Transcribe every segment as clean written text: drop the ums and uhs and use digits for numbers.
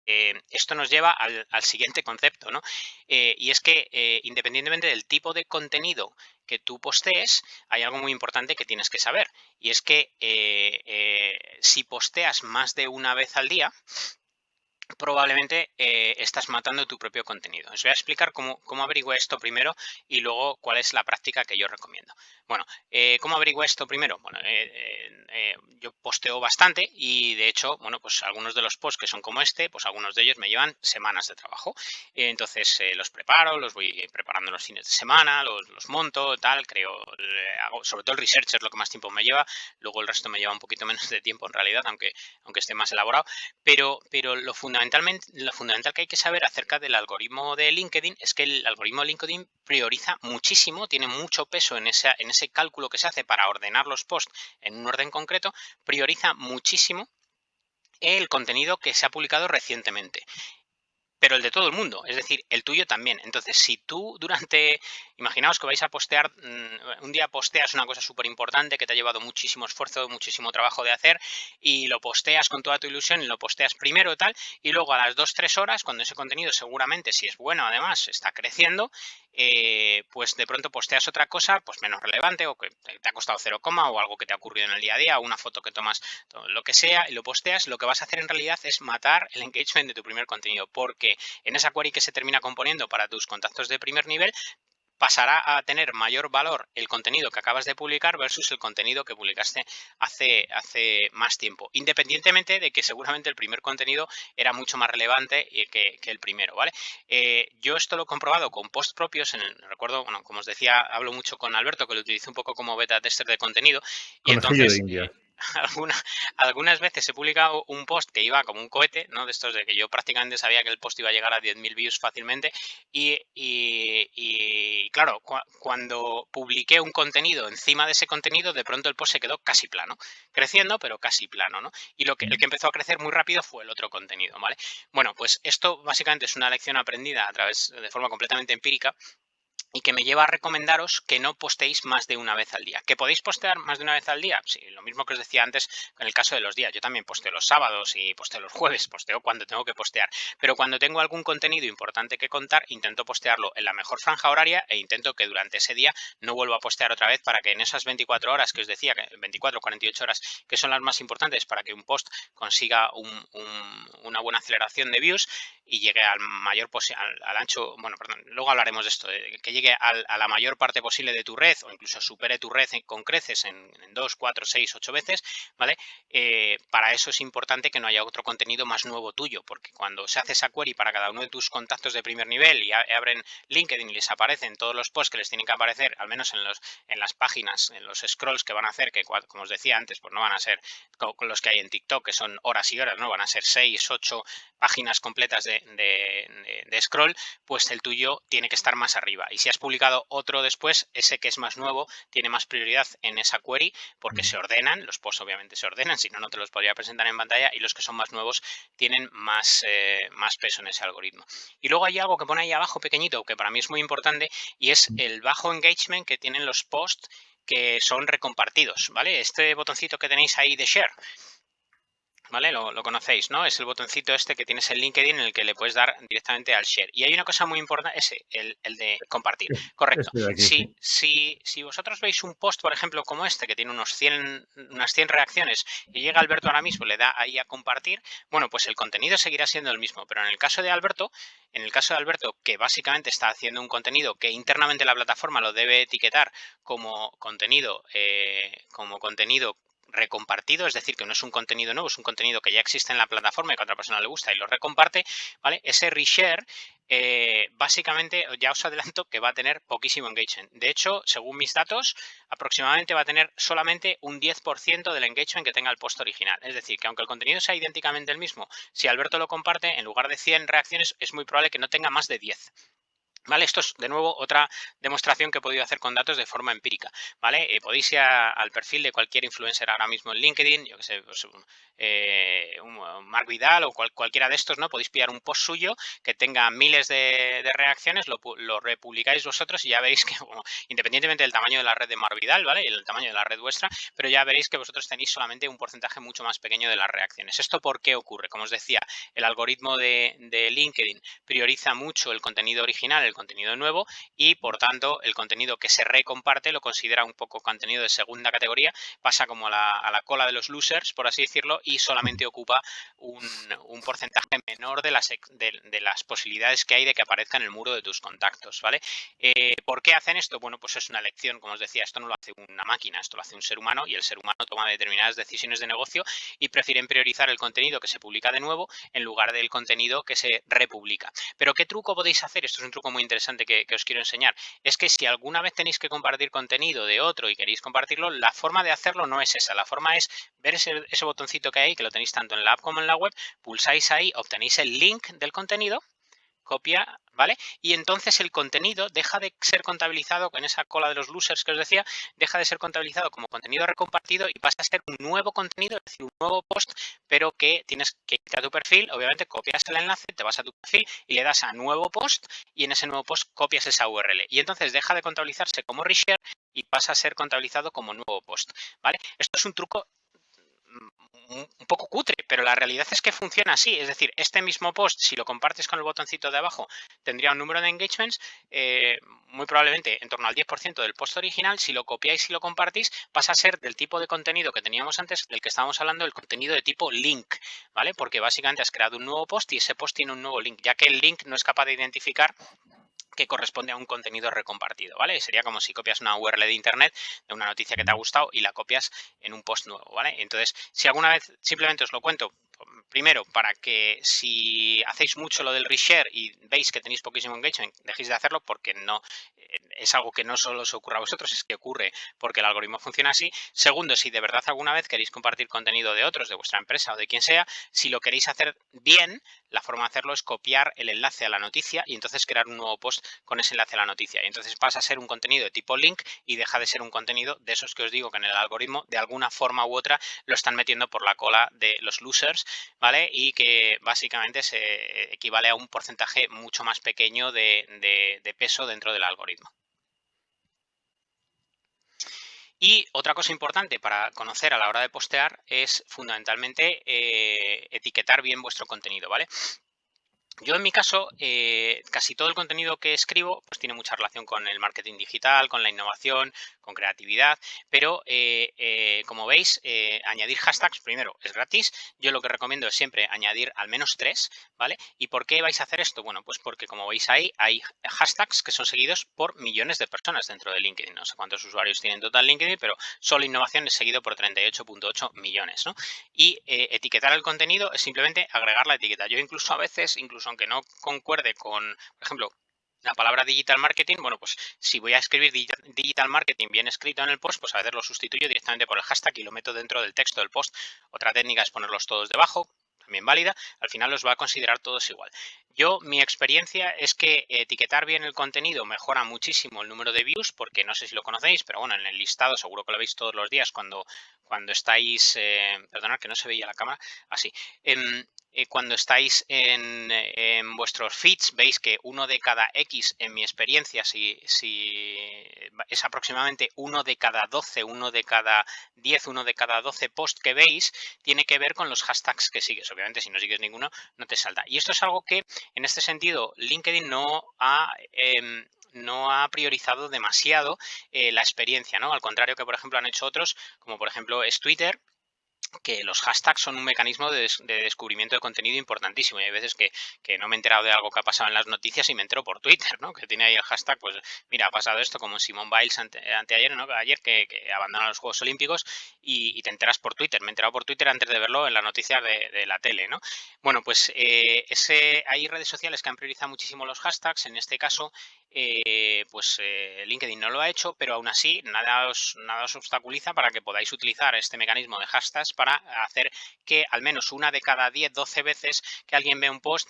esto nos lleva al siguiente concepto, ¿no? Y es que independientemente del tipo de contenido que tú postees, hay algo muy importante que tienes que saber. Y es que si posteas más de una vez al día, probablemente estás matando tu propio contenido. Os voy a explicar cómo averigué esto primero y luego cuál es la práctica que yo recomiendo. Bueno, ¿cómo averigué esto primero? Bueno, yo posteo bastante y de hecho, bueno, pues algunos de los posts que son como este, pues algunos de ellos me llevan semanas de trabajo. Entonces los preparo, los voy preparando los fines de semana, los monto, tal, creo, hago, sobre todo el research es lo que más tiempo me lleva, luego el resto me lleva un poquito menos de tiempo en realidad, aunque esté más elaborado. Pero lo fundamental que hay que saber acerca del algoritmo de LinkedIn es que el algoritmo de LinkedIn prioriza muchísimo, tiene mucho peso en ese cálculo que se hace para ordenar los posts en un orden concreto, prioriza muchísimo el contenido que se ha publicado recientemente, pero el de todo el mundo, es decir, el tuyo también. Entonces, si tú imaginaos que vais a postear, un día posteas una cosa súper importante que te ha llevado muchísimo esfuerzo, muchísimo trabajo de hacer, y lo posteas con toda tu ilusión, y lo posteas primero tal, y luego a las 2-3 horas, cuando ese contenido seguramente, si es bueno además, está creciendo, pues de pronto posteas otra cosa, pues menos relevante, o que te ha costado 0, o algo que te ha ocurrido en el día a día, o una foto que tomas, lo que sea, y lo posteas, lo que vas a hacer en realidad es matar el engagement de tu primer contenido, porque en esa query que se termina componiendo para tus contactos de primer nivel, pasará a tener mayor valor el contenido que acabas de publicar versus el contenido que publicaste hace más tiempo, independientemente de que seguramente el primer contenido era mucho más relevante que el primero, ¿vale? Yo esto lo he comprobado con posts propios, recuerdo, bueno, como os decía, hablo mucho con Alberto, que lo utilizo un poco como beta tester de contenido, y Conejillo de entonces India. alguna, algunas veces he publicado un post que iba como un cohete, ¿no? De estos de que yo prácticamente sabía que el post iba a llegar a 10.000 views fácilmente. Y claro, cuando publiqué un contenido encima de ese contenido, de pronto el post se quedó casi plano, creciendo, pero casi plano, ¿no? Y el que empezó a crecer muy rápido fue el otro contenido, ¿vale? Bueno, pues esto básicamente es una lección aprendida de forma completamente empírica, y que me lleva a recomendaros que no posteéis más de una vez al día. ¿Que podéis postear más de una vez al día? Sí, lo mismo que os decía antes en el caso de los días. Yo también posteo los sábados y posteo los jueves, posteo cuando tengo que postear. Pero cuando tengo algún contenido importante que contar, intento postearlo en la mejor franja horaria e intento que durante ese día no vuelva a postear otra vez, para que en esas 24 horas que os decía, 24 o 48 horas, que son las más importantes para que un post consiga una buena aceleración de views y llegue al mayor al ancho, bueno, perdón, luego hablaremos de esto, de que llegue a la mayor parte posible de tu red, o incluso supere tu red con creces en 2, 4, 6, 8 veces, ¿vale? Para eso es importante que no haya otro contenido más nuevo tuyo, porque cuando se hace esa query para cada uno de tus contactos de primer nivel y abren LinkedIn y les aparecen todos los posts que les tienen que aparecer, al menos en las páginas, en los scrolls que van a hacer, que como os decía antes, pues no van a ser con los que hay en TikTok, que son horas y horas, ¿no? Van a ser 6, 8 páginas completas de scroll, pues el tuyo tiene que estar más arriba. Y si has publicado otro después, ese que es más nuevo tiene más prioridad en esa query, porque se ordenan, los posts obviamente se ordenan, si no, no te los podría presentar en pantalla, y los que son más nuevos tienen más peso en ese algoritmo. Y luego hay algo que pone ahí abajo pequeñito, que para mí es muy importante, y es el bajo engagement que tienen los posts que son recompartidos, ¿vale? Este botoncito que tenéis ahí de share, ¿vale? Lo conocéis, ¿no? Es el botoncito este que tienes en LinkedIn, en el que le puedes dar directamente al share. Y hay una cosa muy importante, el de compartir. Correcto. Este de aquí, sí. Si vosotros veis un post, por ejemplo, como este, que tiene unas 100 reacciones, y llega Alberto ahora mismo, le da ahí a compartir, bueno, pues el contenido seguirá siendo el mismo. Pero en el caso de Alberto, que básicamente está haciendo un contenido que internamente la plataforma lo debe etiquetar como contenido recompartido, es decir, que no es un contenido nuevo, es un contenido que ya existe en la plataforma y que a otra persona le gusta y lo recomparte, ¿vale? Ese reshare, básicamente, ya os adelanto que va a tener poquísimo engagement. De hecho, según mis datos, aproximadamente va a tener solamente un 10% del engagement que tenga el post original. Es decir, que aunque el contenido sea idénticamente el mismo, si Alberto lo comparte, en lugar de 100 reacciones, es muy probable que no tenga más de 10. ¿Vale? Esto es, de nuevo, otra demostración que he podido hacer con datos de forma empírica, ¿vale? Podéis ir al perfil de cualquier influencer ahora mismo en LinkedIn, yo que sé, pues, un Marc Vidal o cualquiera de estos, ¿no? Podéis pillar un post suyo que tenga miles de reacciones, lo republicáis vosotros y ya veréis que, bueno, independientemente del tamaño de la red de Marc Vidal, ¿vale? Y el tamaño de la red vuestra, pero ya veréis que vosotros tenéis solamente un porcentaje mucho más pequeño de las reacciones. ¿Esto por qué ocurre? Como os decía, el algoritmo de LinkedIn prioriza mucho el contenido original, el contenido nuevo, y por tanto el contenido que se recomparte lo considera un poco contenido de segunda categoría, pasa como a la cola de los losers, por así decirlo, y solamente ocupa un porcentaje menor de las posibilidades que hay de que aparezca en el muro de tus contactos, ¿vale? ¿Por qué hacen esto? Bueno, pues es una elección, como os decía, esto no lo hace una máquina, esto lo hace un ser humano, y el ser humano toma determinadas decisiones de negocio y prefieren priorizar el contenido que se publica de nuevo en lugar del contenido que se republica. Pero ¿qué truco podéis hacer? Esto es un truco muy interesante que os quiero enseñar. Es que si alguna vez tenéis que compartir contenido de otro y queréis compartirlo, la forma de hacerlo no es esa. La forma es ver ese botoncito que hay, que lo tenéis tanto en la app como en la web, pulsáis ahí, obtenéis el link del contenido, copia, ¿vale? Y entonces el contenido deja de ser contabilizado con esa cola de los losers que os decía, deja de ser contabilizado como contenido recompartido y pasa a ser un nuevo contenido, es decir, un nuevo post, pero que tienes que irte a tu perfil, obviamente copias el enlace, te vas a tu perfil y le das a nuevo post y en ese nuevo post copias esa URL. Y entonces deja de contabilizarse como reshare y pasa a ser contabilizado como nuevo post, ¿vale? Esto es un truco un poco cutre, pero la realidad es que funciona así. Es decir, este mismo post, si lo compartes con el botoncito de abajo, tendría un número de engagements, muy probablemente en torno al 10% del post original. Si lo copiáis y lo compartís, pasa a ser del tipo de contenido que teníamos antes, del que estábamos hablando, el contenido de tipo link, ¿vale? Porque básicamente has creado un nuevo post y ese post tiene un nuevo link, ya que el link no es capaz de identificar que corresponde a un contenido recompartido, ¿vale? Sería como si copias una URL de internet de una noticia que te ha gustado y la copias en un post nuevo, ¿vale? Entonces, si alguna vez, simplemente os lo cuento, primero, para que si hacéis mucho lo del reshare y veis que tenéis poquísimo engagement, dejéis de hacerlo porque no es algo que no solo os ocurre a vosotros, es que ocurre porque el algoritmo funciona así. Segundo, si de verdad alguna vez queréis compartir contenido de otros, de vuestra empresa o de quien sea, si lo queréis hacer bien, la forma de hacerlo es copiar el enlace a la noticia y entonces crear un nuevo post con ese enlace a la noticia. Y entonces pasa a ser un contenido de tipo link y deja de ser un contenido de esos que os digo que en el algoritmo de alguna forma u otra lo están metiendo por la cola de los losers, ¿vale? Y que básicamente se equivale a un porcentaje mucho más pequeño de peso dentro del algoritmo. Y otra cosa importante para conocer a la hora de postear es fundamentalmente etiquetar bien vuestro contenido, ¿vale? Yo en mi caso, casi todo el contenido que escribo pues tiene mucha relación con el marketing digital, con la innovación, con creatividad, pero como veis, añadir hashtags primero es gratis. Yo lo que recomiendo es siempre añadir al menos 3, ¿vale? ¿Y por qué vais a hacer esto? Bueno, pues porque como veis ahí, hay hashtags que son seguidos por millones de personas dentro de LinkedIn. No sé cuántos usuarios tienen total LinkedIn, pero solo innovación es seguido por 38,8 millones, ¿no? Y etiquetar el contenido es simplemente agregar la etiqueta. Yo incluso a veces, incluso aunque no concuerde con, por ejemplo, la palabra digital marketing, bueno, pues si voy a escribir digital marketing bien escrito en el post, pues a veces lo sustituyo directamente por el hashtag y lo meto dentro del texto del post. Otra técnica es ponerlos todos debajo, también válida, al final los va a considerar todos igual. Yo, mi experiencia es que etiquetar bien el contenido mejora muchísimo el número de views, porque no sé si lo conocéis, pero bueno, en el listado seguro que lo veis todos los días cuando estáis, perdonad que no se veía la cámara, así, cuando estáis en vuestros feeds, veis que uno de cada X, en mi experiencia, si es aproximadamente uno de cada 12, uno de cada 10, uno de cada 12 posts que veis, tiene que ver con los hashtags que sigues. Obviamente, si no sigues ninguno, no te salta. Y esto es algo que, en este sentido, LinkedIn no ha priorizado demasiado la experiencia, ¿no? Al contrario que, por ejemplo, han hecho otros, como por ejemplo es Twitter, que los hashtags son un mecanismo de descubrimiento de contenido importantísimo. Y hay veces que no me he enterado de algo que ha pasado en las noticias y me entero por Twitter, ¿no? Que tiene ahí el hashtag, pues mira, ha pasado esto como Simone Biles anteayer, ¿no? Ayer que abandonan los Juegos Olímpicos y te enteras por Twitter. Me he enterado por Twitter antes de verlo en la noticia de la tele, ¿no? Bueno, pues hay redes sociales que han priorizado muchísimo los hashtags. En este caso, LinkedIn no lo ha hecho, pero aún así nada os obstaculiza para que podáis utilizar este mecanismo de hashtags para hacer que al menos una de cada 10, 12 veces que alguien ve un post,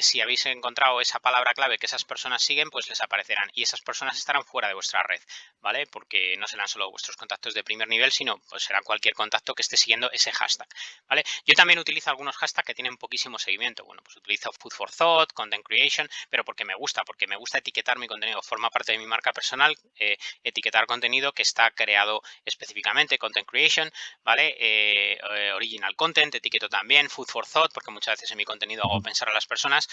si habéis encontrado esa palabra clave que esas personas siguen, pues les aparecerán y esas personas estarán fuera de vuestra red, ¿vale? Porque no serán solo vuestros contactos de primer nivel, sino pues será cualquier contacto que esté siguiendo ese hashtag, ¿vale? Yo también utilizo algunos hashtags que tienen poquísimo seguimiento. Bueno, pues utilizo Food for Thought, Content Creation, pero porque me gusta etiquetar mi contenido, forma parte de mi marca personal, etiquetar contenido que está creado específicamente, Content Creation, ¿vale? Original Content, etiqueto también, Food for Thought, porque muchas veces en mi contenido hago pensar a las personas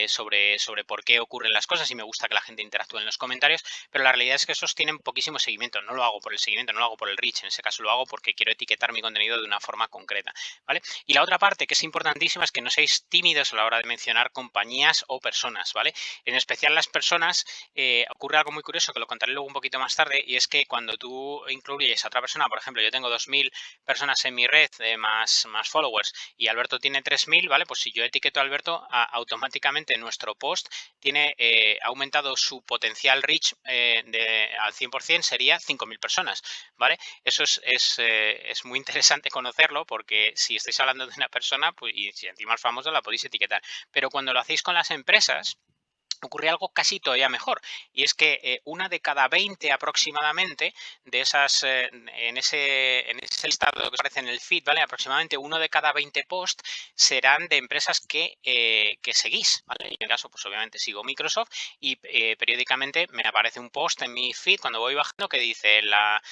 sobre por qué ocurren las cosas y me gusta que la gente interactúe en los comentarios, pero la realidad es que esos tienen poquísimo seguimiento. No lo hago por el seguimiento, no lo hago por el reach, en ese caso lo hago porque quiero etiquetar mi contenido de una forma concreta, ¿vale? Y la otra parte que es importantísima es que no seáis tímidos a la hora de mencionar compañías o personas, ¿vale? En especial las personas, ocurre algo muy curioso que lo contaré luego un poquito más tarde, y es que cuando tú incluyes a otra persona, por ejemplo, yo tengo 2000 personas en mi red, más followers, y Alberto tiene 3000, ¿vale? Pues si yo etiqueto a Alberto, automáticamente nuestro post tiene aumentado su potencial reach al 100%, sería 5000 personas, ¿vale? Eso es muy interesante conocerlo, porque si estáis hablando de una persona, pues, y si encima es famosa, la podéis etiquetar. Pero cuando lo hacéis con las empresas, ocurre algo casi todavía mejor, y es que una de cada 20 aproximadamente de esas, en ese listado que aparece en el feed, ¿vale? Aproximadamente uno de cada 20 posts serán de empresas que seguís, ¿vale? Y en el caso, pues obviamente sigo Microsoft y periódicamente me aparece un post en mi feed cuando voy bajando que dice en las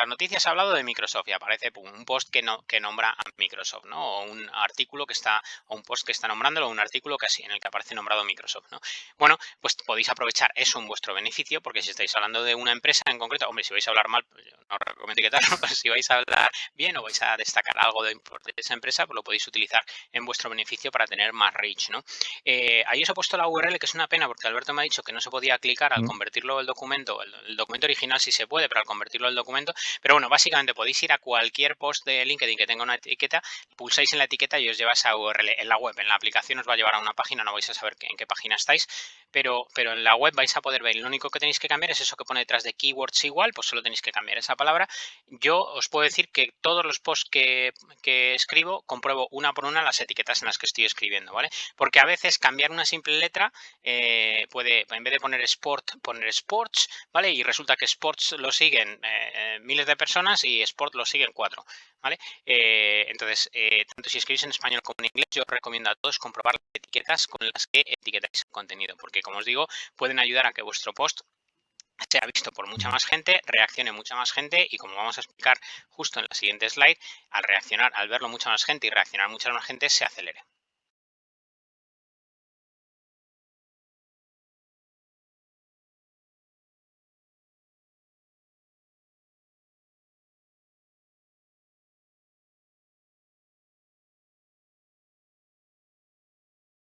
noticias ha hablado de Microsoft, y aparece un post que nombra a Microsoft, ¿no? O un artículo o un post que está nombrándolo, o un artículo en el que aparece nombrado Microsoft, ¿no? Bueno, pues podéis aprovechar eso en vuestro beneficio, porque si estáis hablando de una empresa en concreto, hombre, si vais a hablar mal, pues yo no os recomiendo etiquetarlo, pero si vais a hablar bien o vais a destacar algo de esa empresa, pues lo podéis utilizar en vuestro beneficio para tener más reach, ¿no? Ahí os he puesto la URL, que es una pena, porque Alberto me ha dicho que no se podía clicar al convertirlo el documento original sí se puede, pero al convertirlo al documento, pero bueno, básicamente podéis ir a cualquier post de LinkedIn que tenga una etiqueta, pulsáis en la etiqueta y os lleva a esa URL. En la web, en la aplicación os va a llevar a una página, no vais a saber en qué página estáis, pero en la web vais a poder ver. Lo único que tenéis que cambiar es eso que pone detrás de keywords igual, pues solo tenéis que cambiar esa palabra. Yo os puedo decir que todos los posts que escribo compruebo una por una las etiquetas en las que estoy escribiendo, ¿vale? Porque a veces cambiar una simple letra puede, en vez de poner sport, poner sports, ¿vale? Y resulta que sports lo siguen miles de personas y sport lo siguen 4, ¿vale? Entonces, tanto si escribís en español como en inglés, yo os recomiendo a todos comprobar las etiquetas con las que etiquetáis el contenido, porque como os digo, pueden ayudar a que vuestro post sea visto por mucha más gente, reaccione mucha más gente, y como vamos a explicar justo en la siguiente slide, al verlo mucha más gente y reaccionar mucha más gente, se acelere.